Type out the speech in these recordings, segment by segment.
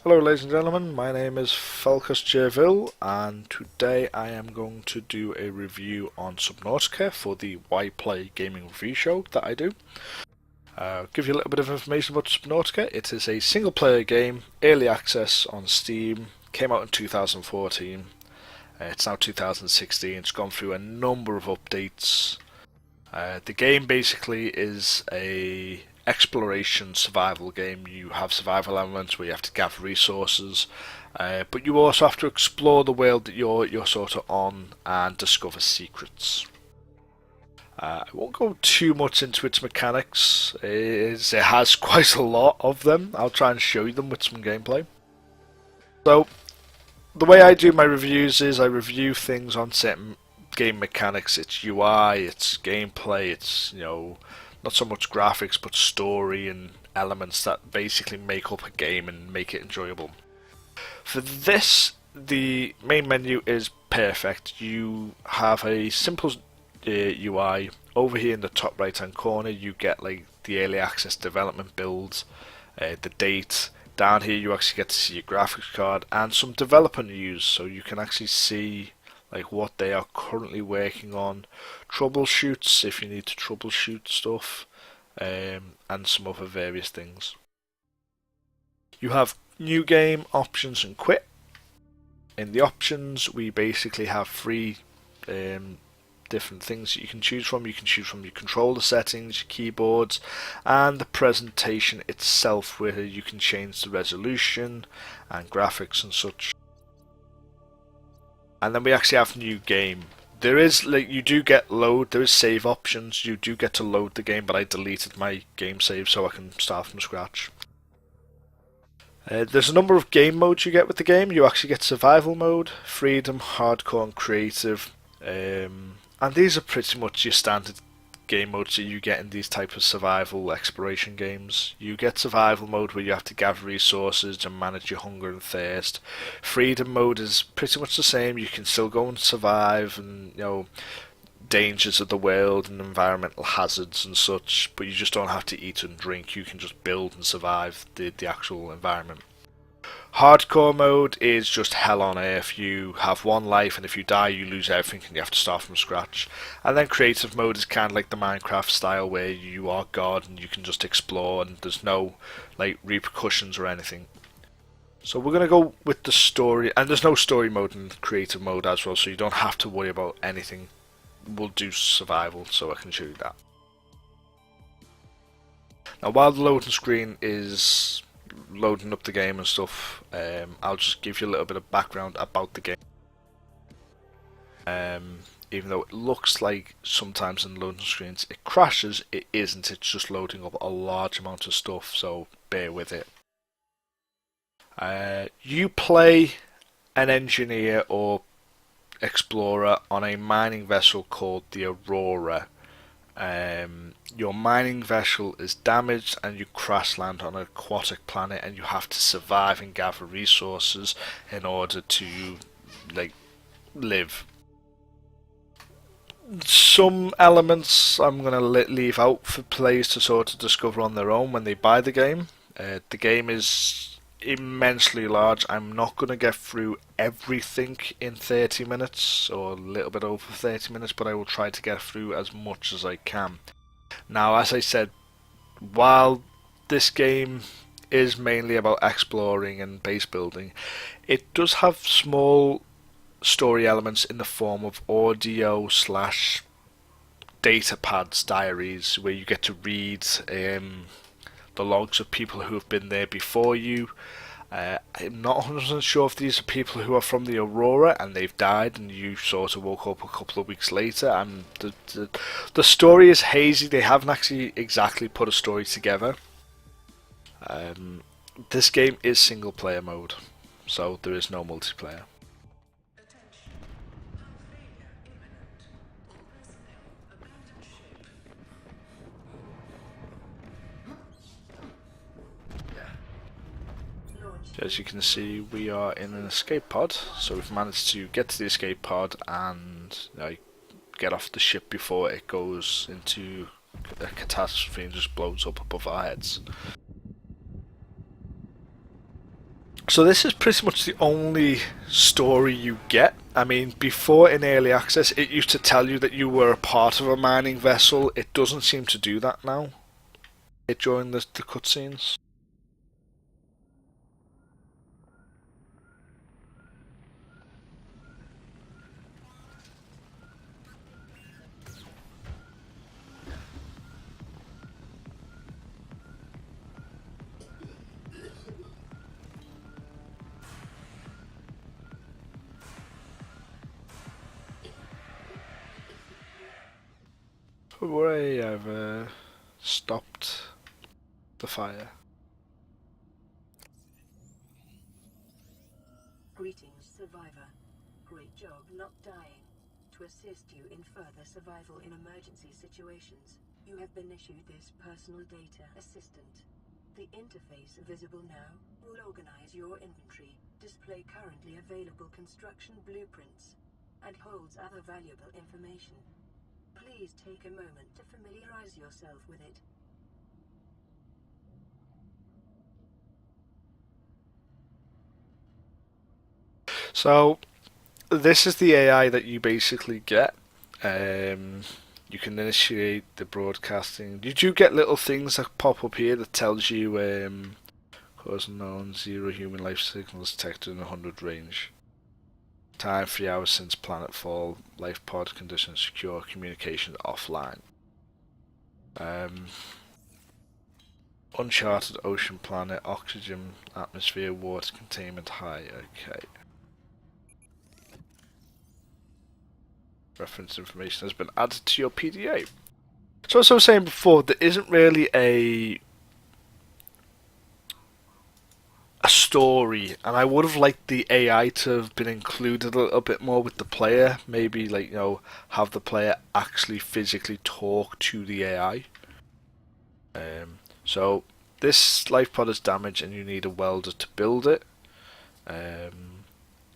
Hello ladies and gentlemen, my name is Falcus Jerville and today I am going to do a review on Subnautica for the Why Play gaming review show that I do. Give you a little bit of information about Subnautica. It is a single player game, early access on Steam, came out in 2014, it's now 2016, it's gone through a number of updates. The game basically is a exploration survival game. You have survival elements where you have to gather resources, but you also have to explore the world that you're sort of on and discover secrets. I won't go too much into its mechanics. It has quite a lot of them. I'll try and show you them with some gameplay. So the way I do my reviews is I review things on certain game mechanics. It's UI, it's gameplay, it's not so much graphics but story and elements that basically make up a game and make it enjoyable. For this, the main menu is perfect. You have a simple UI. Over here in the top right hand corner you get like the early access development builds, the date. Down here you actually get to see your graphics card and some developer news, so you can actually see like what they are currently working on, troubleshoots if you need to troubleshoot stuff, and some other various things. You have new game, options and quit. In the options we basically have three different things that you can choose from. You can choose from your controller settings, your keyboards, and the presentation itself, where you can change the resolution and graphics and such. And then we actually have new game. There is you do get load. There is save options. You do get to load the game, but I deleted my game save so I can start from scratch. There's a number of game modes you get with the game. You actually get survival mode, freedom, hardcore, and creative. And these are pretty much your standard game modes that you get in these type of survival exploration games. You get survival mode where you have to gather resources and manage your hunger and thirst. Freedom mode is pretty much the same. You can still go and survive and dangers of the world and environmental hazards and such, but you just don't have to eat and drink. You can just build and survive the actual environment. Hardcore mode is just hell on earth. You have one life and if you die you lose everything and you have to start from scratch. And then creative mode is kind of like the Minecraft style where you are God and you can just explore and there's no repercussions or anything. So we're going to go with the story, and there's no story mode in creative mode as well, so you don't have to worry about anything. We'll do survival so I can show you that. Now while the loading screen is loading up the game and stuff, I'll just give you a little bit of background about the game. Even though it looks like sometimes in loading screens it crashes, it isn't. It's just loading up a large amount of stuff, so bear with it. You play an engineer or explorer on a mining vessel called the Aurora. Your mining vessel is damaged and you crash land on an aquatic planet and you have to survive and gather resources in order to live. Some elements I'm going to leave out for players to sort of discover on their own when they buy the game. The game is immensely large. I'm not going to get through everything in 30 minutes or a little bit over 30 minutes, but I will try to get through as much as I can. Now, as I said, while this game is mainly about exploring and base building, it does have small story elements in the form of audio / data pads, diaries, where you get to read the logs of people who have been there before you. I'm not 100% sure if these are people who are from the Aurora and they've died and you sort of woke up a couple of weeks later, and the story is hazy. They haven't actually exactly put a story together. This game is single player mode, so there is no multiplayer. As you can see, we are in an escape pod, so we've managed to get to the escape pod and get off the ship before it goes into a catastrophe and just blows up above our heads. So this is pretty much the only story you get. I mean, before in early access, it used to tell you that you were a part of a mining vessel. It doesn't seem to do that now. During the cutscenes. Hooray, I've stopped the fire. Greetings, survivor. Great job not dying. To assist you in further survival in emergency situations, you have been issued this personal data assistant. The interface visible now will organize your inventory, display currently available construction blueprints, and holds other valuable information. Please take a moment to familiarize yourself with it. So, this is the AI that you basically get. You can initiate the broadcasting. You do get little things that pop up here that tells you cause unknown, 0 human life signals detected in 100 range. Time 3 hours since planetfall. Life pod conditions secure. Communication offline. Uncharted ocean planet. Oxygen atmosphere. Water containment high. Okay. Reference information has been added to your PDA. So as I was saying before, there isn't really a story, and I would have liked the AI to have been included a little bit more with the player. Maybe, like, you know, have the player actually physically talk to the AI. So this life pod is damaged and you need a welder to build it.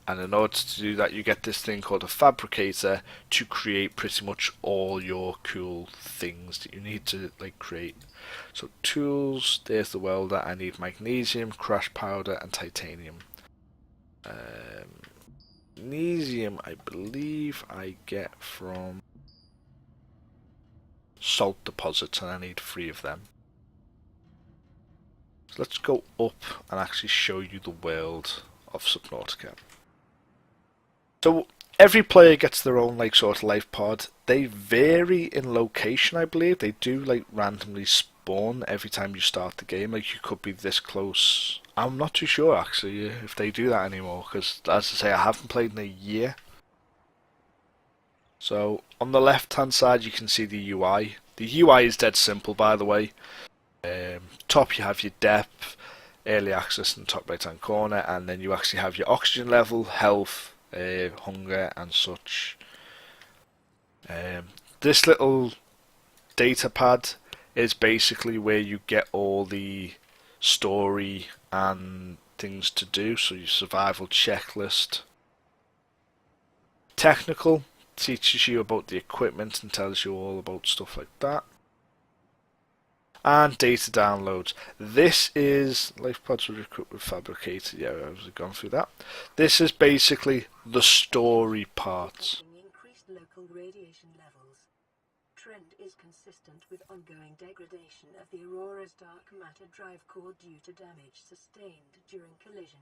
And in order to do that, you get this thing called a fabricator to create pretty much all your cool things that you need to, like, create. So tools, there's the welder. I need magnesium, crash powder, and titanium. Magnesium, I believe I get from salt deposits, and I need 3 of them. So let's go up and actually show you the world of Subnautica. So every player gets their own, like, sort of life pod. They vary in location, I believe. They do, like, randomly spawn every time you start the game. Like, you could be this close. I'm not too sure, actually, if they do that anymore, because, as I say, I haven't played in a year. So on the left hand side you can see the UI. The UI is dead simple, by the way. Top you have your depth, early access in the top right hand corner, and then you actually have your oxygen level, health, hunger and such. This little data pad is basically where you get all the story and things to do. So your survival checklist. Technical teaches you about the equipment and tells you all about stuff like that. And data downloads. This is life pods were equipped with fabricator. Yeah, I've gone through that. This is basically the story parts. Increased local radiation levels. Trend is consistent with ongoing degradation of the Aurora's dark matter drive core due to damage sustained during collision.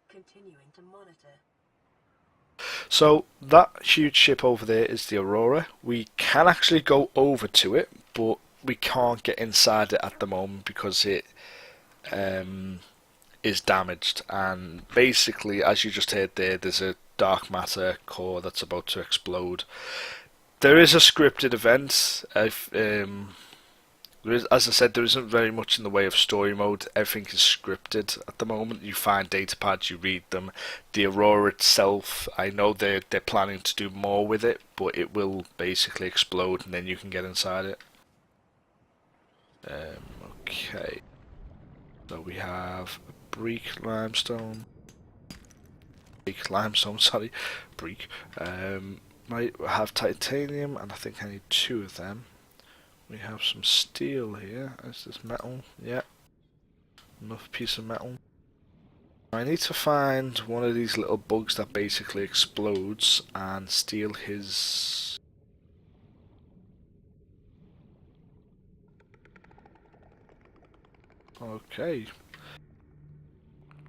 Continuing to monitor. So that huge ship over there is the Aurora. We can actually go over to it, but we can't get inside it at the moment because it is damaged. And basically, as you just heard there's a dark matter core that's about to explode. There is a scripted event. As I said, there isn't very much in the way of story mode. Everything is scripted at the moment. You find data pads, you read them. The Aurora itself, I know they're planning to do more with it, but it will basically explode and then you can get inside it. Okay. So we have Break limestone. Sorry. Break. Might have titanium, and I think I need 2 of them. We have some steel here. Is this metal? Yeah. Enough piece of metal. I need to find one of these little bugs that basically explodes and steal his... Okay.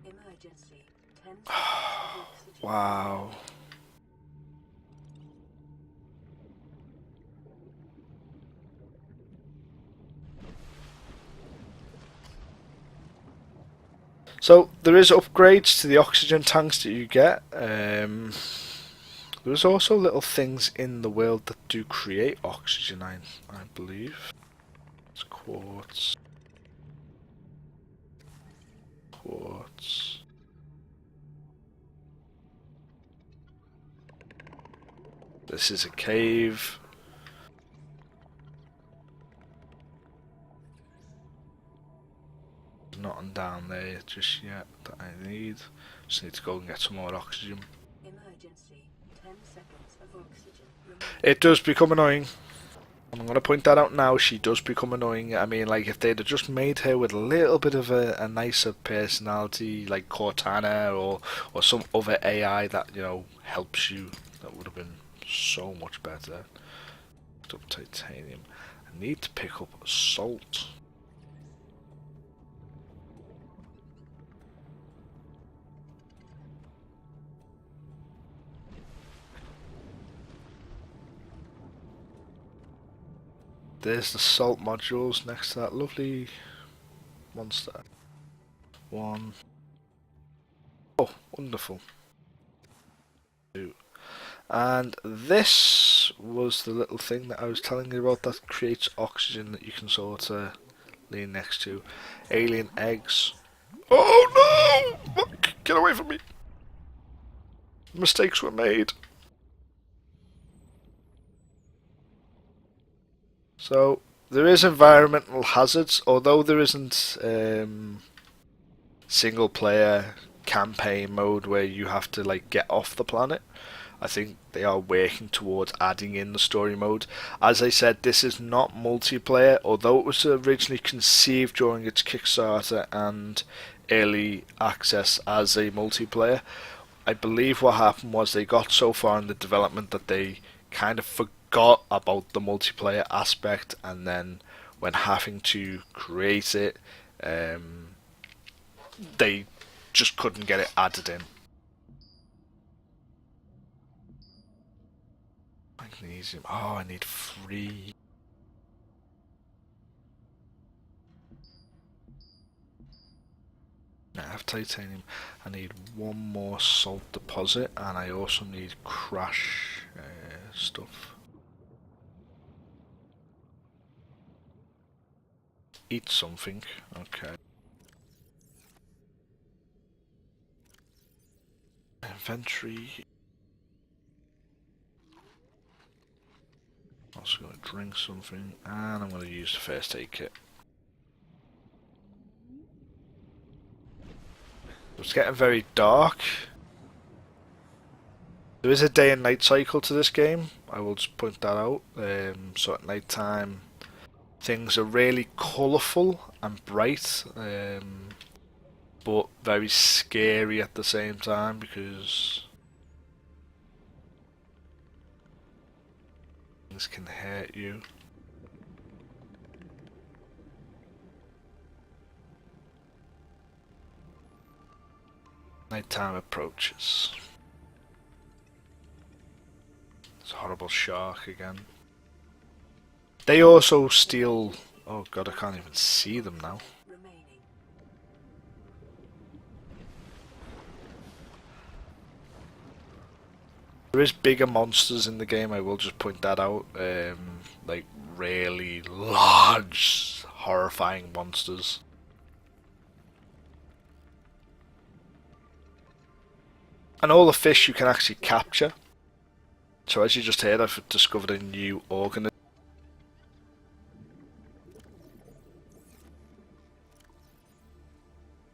Emergency. 10 seconds of oxygen. Wow. So there is upgrades to the oxygen tanks that you get. There's also little things in the world that do create oxygen, I believe. It's quartz. Quartz. This is a cave. Nothing down there just yet that I need. Just need to go and get some more oxygen. Emergency. 10 seconds of oxygen remaining. It does become annoying. I'm going to point that out now. She does become annoying. I mean, like, if they'd have just made her with a little bit of a nicer personality, like Cortana or some other AI that, you know, helps you, that would have been so much better. Up titanium. I need to pick up salt. There's the salt modules next to that lovely monster. One. Oh, wonderful. Two. And this was the little thing that I was telling you about that creates oxygen that you can sort of lean next to. Alien eggs. Oh no! Get away from me! Mistakes were made. So there is environmental hazards, although there isn't single player campaign mode where you have to like get off the planet. I think they are working towards adding in the story mode. As I said, this is not multiplayer, although it was originally conceived during its Kickstarter and early access as a multiplayer. I believe what happened was they got so far in the development that they kind of forgot about the multiplayer aspect, and then when having to create it, they just couldn't get it added in. Magnesium. Oh, I need 3. I have titanium. I need 1 more salt deposit, and I also need crash stuff. Eat something. Okay. Inventory. Also going to drink something, and I'm going to use the first aid kit. It's getting very dark. There is a day and night cycle to this game. I will just point that out. So at night time, things are really colourful and bright, but very scary at the same time because things can hurt you. Nighttime approaches. It's a horrible shark again. They also steal... Oh god, I can't even see them now. There is bigger monsters in the game, I will just point that out. Like really large, horrifying monsters. And all the fish you can actually capture. So as you just heard, I've discovered a new organism.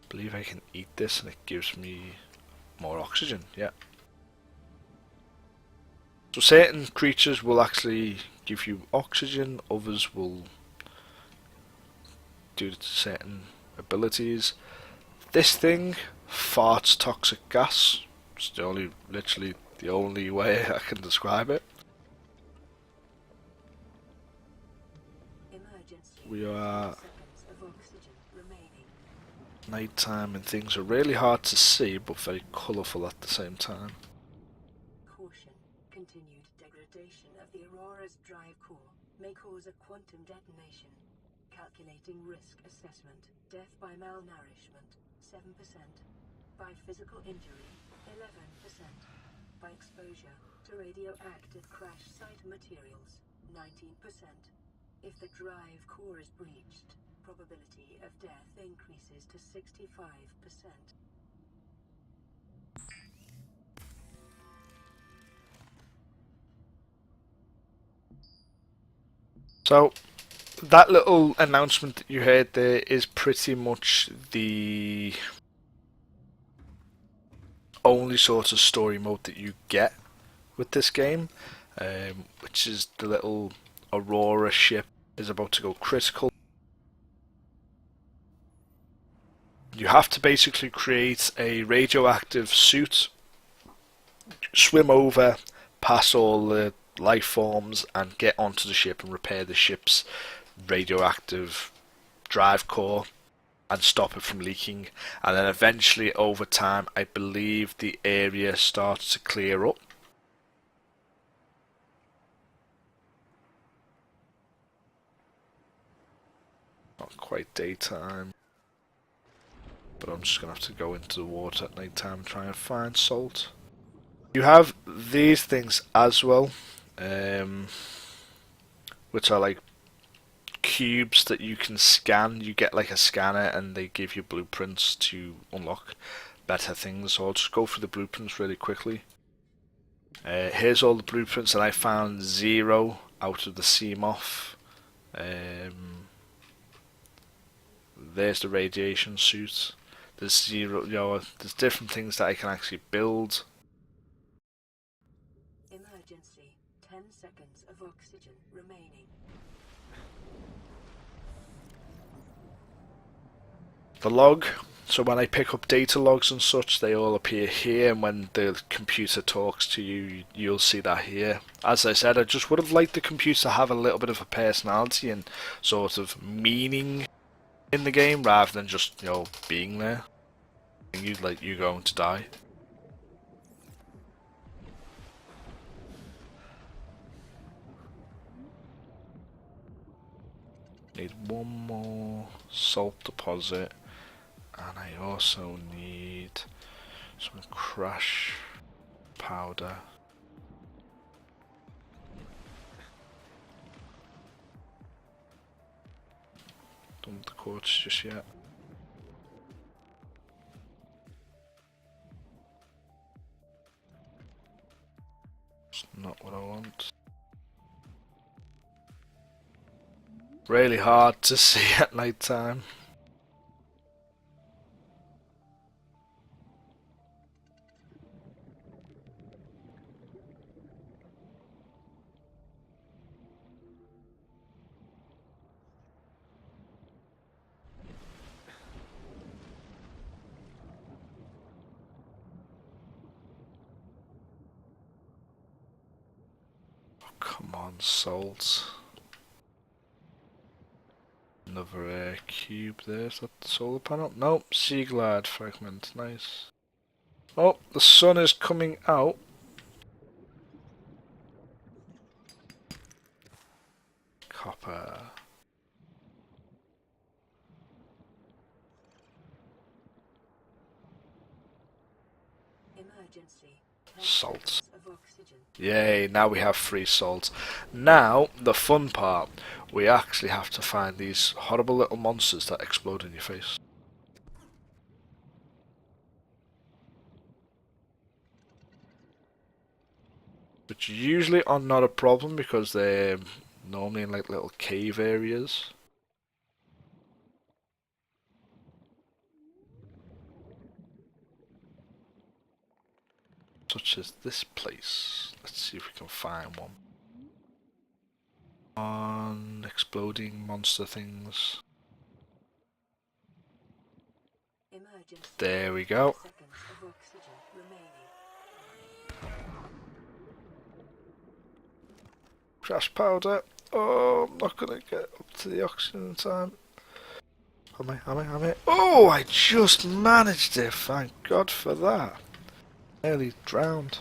I believe I can eat this and it gives me more oxygen, yeah. So certain creatures will actually give you oxygen, others will do certain abilities. This thing farts toxic gas. It's literally the only way I can describe it. We are nighttime and things are really hard to see but very colourful at the same time. Caution. Continued degradation of the Aurora's drive core may cause a quantum detonation. Calculating risk assessment. Death by malnourishment, 7%. By physical injury, 11%. By exposure to radioactive crash site materials, 19%. If the drive core is breached, probability of death increases to 65%. So, that little announcement that you heard there is pretty much the only sort of story mode that you get with this game, which is the little Aurora ship is about to go critical. You have to basically create a radioactive suit, swim over, pass all the life forms, and get onto the ship and repair the ship's radioactive drive core and stop it from leaking. And then eventually, over time, I believe the area starts to clear up. Not quite daytime, but I'm just going to have to go into the water at night time and try and find salt. You have these things as well, which are like cubes that you can scan. You get like a scanner and they give you blueprints to unlock better things. So I'll just go through the blueprints really quickly. Here's all the blueprints, and I found 0 out of the CMOF. There's the radiation suit. There's 0, there's different things that I can actually build. Emergency. 10 seconds of oxygen remaining. The log. So when I pick up data logs and such, they all appear here, and when the computer talks to you, you'll see that here. As I said, I just would have liked the computer to have a little bit of a personality and sort of meaning in the game, rather than just, being there. You're going to die. Need one more salt deposit, and I also need some crash powder. Don't want the quartz just yet. It's not what I want. Really hard to see at night time. Oh, come on, salt. Another air cube there. Is that the solar panel? Nope, sea glide fragment. Nice. Oh, the sun is coming out. Copper. Emergency. Salt. Of oxygen. Yay, now we have free salt. Now, the fun part. We actually have to find these horrible little monsters that explode in your face. Which usually are not a problem because they're normally in like little cave areas. Such as this place. Let's see if we can find one. On exploding monster things. Emergency. There we go. Seconds of oxygen remaining. Crash powder. Oh, I'm not gonna get up to the oxygen in time. Am I? Oh, I just managed it. Thank God for that. Nearly drowned.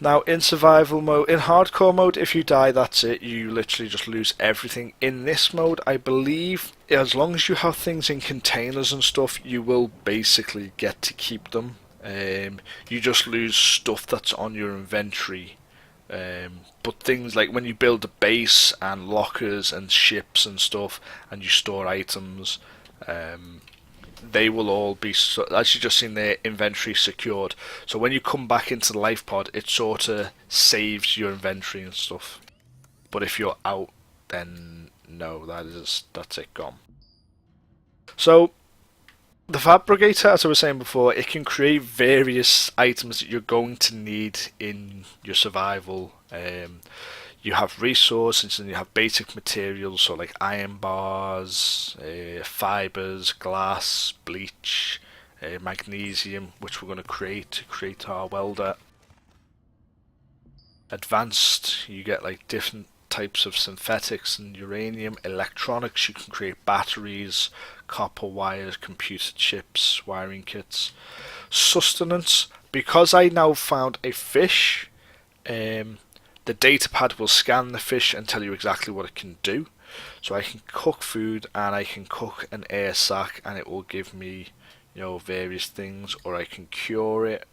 Now, in survival mode, in hardcore mode, if you die, that's it. You literally just lose everything. In this mode, I believe, as long as you have things in containers and stuff, you will basically get to keep them. You just lose stuff that's on your inventory. But things like when you build a base and lockers and ships and stuff, and you store items, they will all be, as you just seen there, inventory secured. So when you come back into the life pod, it sort of saves your inventory and stuff. But if you're out, then no, that's it, gone. So the Fabricator, as I was saying before, it can create various items that you're going to need in your survival. You have resources and you have basic materials, so like iron bars, fibers, glass, bleach, magnesium, which we're going to create our welder. Advanced, you get like different types of synthetics and uranium. Electronics, you can create batteries, copper wires, computer chips, wiring kits. Sustenance, because I now found a fish, the datapad will scan the fish and tell you exactly what it can do. So I can cook food and I can cook an air sac and it will give me, various things, or I can cure it.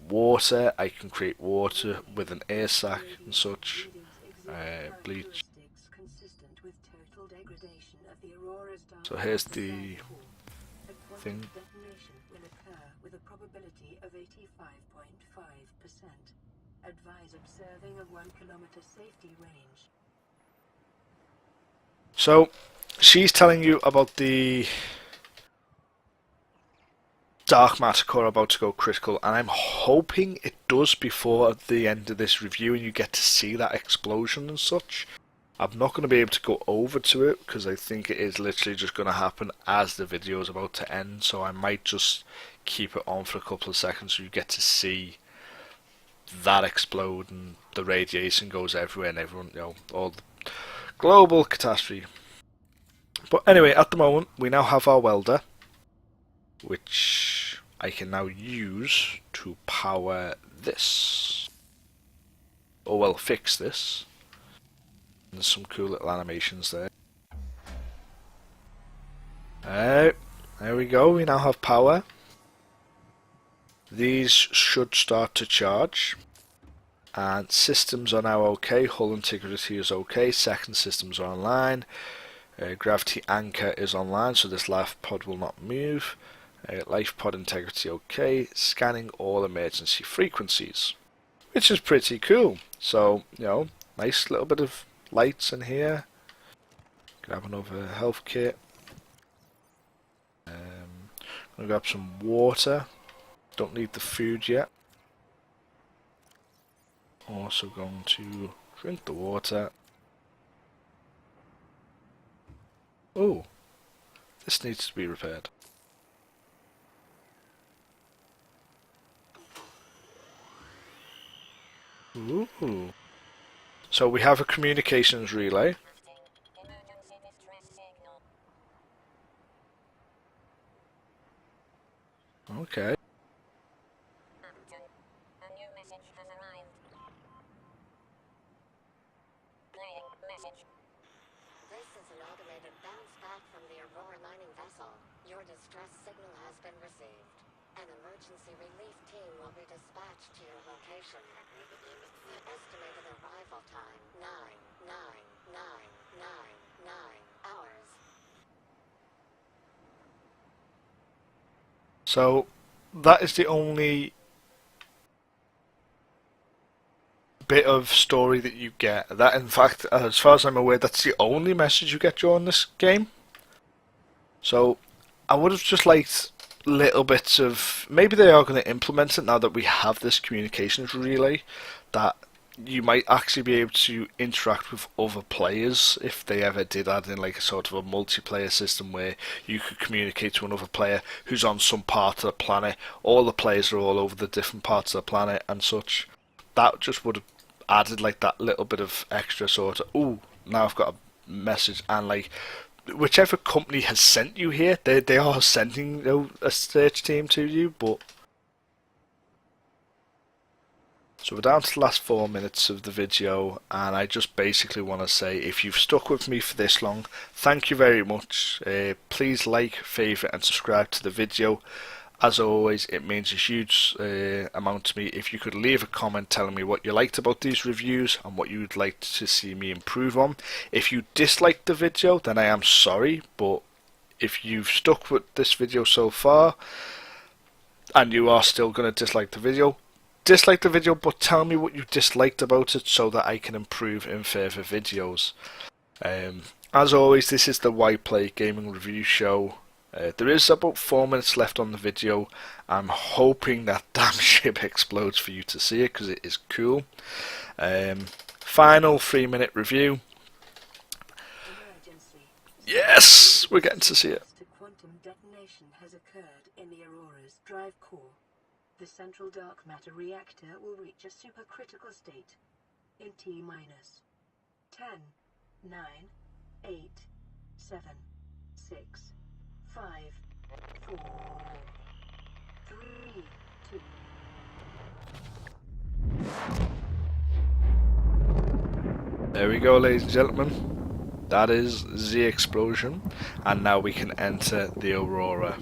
Water, I can create water with an air sac and such. Bleach. So here's the thing. Advise observing a 1 kilometer safety range. So she's telling you about the dark matter core about to go critical, and I'm hoping it does before the end of this review and you get to see that explosion and such. I'm not going to be able to go over to it because I think it is literally just going to happen as the video is about to end, so I might just keep it on for a couple of seconds so you get to see that explode and the radiation goes everywhere and everyone, all the global catastrophe. But anyway, at the moment we now have our welder, which I can now use to power this, or well, fix this. And there's some cool little animations there. There we go, we now have power. These should start to charge, and systems are now okay. Hull integrity is okay. Second systems are online. Gravity anchor is online, so this life pod will not move. Life pod integrity okay. Scanning all emergency frequencies, which is pretty cool. So, nice little bit of lights in here. Grab another health kit. I'm gonna grab some water. Don't need the food yet. Also going to drink the water. Oh, this needs to be repaired. Ooh. So we have a communications relay. Okay. This is an automated bounce back from the Aurora mining vessel. Your distress signal has been received. An emergency relief team will be dispatched to your location. Estimated arrival time 99999 hours. So that is the only bit of story that you get. That, in fact, as far as I'm aware, that's the only message you get during this game. So I would have just liked little bits of, maybe they are going to implement it now that we have this communications relay, that you might actually be able to interact with other players if they ever did add in like a sort of a multiplayer system where you could communicate to another player who's on some part of the planet. All the players are all over the different parts of the planet and such. That just would have added like that little bit of extra sort of, ooh, now I've got a message, and like whichever company has sent you here, they are sending, you know, a search team to you. But so we're down to the last 4 minutes of the video, and I just basically want to say, if you've stuck with me for this long, thank you very much. Please like, favourite and subscribe to the video. As always, it means a huge amount to me if you could leave a comment telling me what you liked about these reviews and what you would like to see me improve on. If you disliked the video, then I am sorry, but if you've stuck with this video so far and you are still going to dislike the video, but tell me what you disliked about it so that I can improve in further videos. As always, this is the Why Play Gaming Review Show. There is about 4 minutes left on the video. I'm hoping that damn ship explodes for you to see it, because it is cool. Final 3-minute review. Emergency. Yes, we're getting to see it. The quantum detonation has occurred in the Aurora's drive core. The central dark matter reactor will reach a supercritical state in T-minus 10, 9, 8, 7, 6, 5, 4, 3, 2. There we go, ladies and gentlemen. That is the explosion, and now we can enter the Aurora.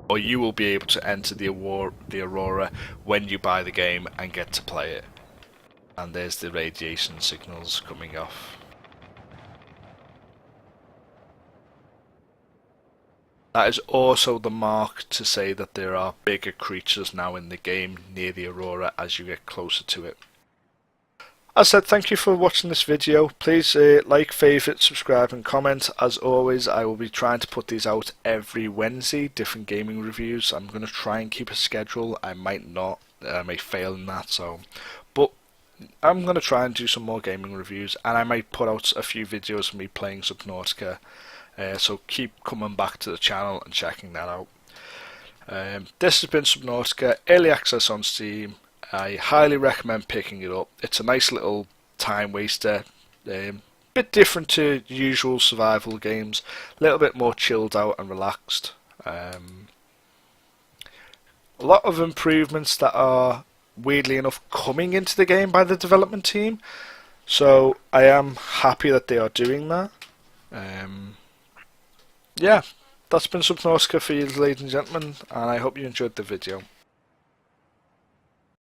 Or you will be able to enter the Aurora when you buy the game and get to play it. And there's the radiation signals coming off. That is also the mark to say that there are bigger creatures now in the game near the Aurora as you get closer to it. As I said, thank you for watching this video. Please like, favourite, subscribe and comment. As always, I will be trying to put these out every Wednesday, different gaming reviews. I'm going to try and keep a schedule. I might not, I may fail in that, but I'm going to try and do some more gaming reviews, and I might put out a few videos of me playing Subnautica. So keep coming back to the channel and checking that out. This has been Subnautica, early access on Steam. I highly recommend picking it up. It's a nice little time waster, bit different to usual survival games, a little bit more chilled out and relaxed. A lot of improvements that are weirdly enough coming into the game by the development team, so I am happy that they are doing that. Yeah, that's been Subnautica for you, ladies and gentlemen, and I hope you enjoyed the video.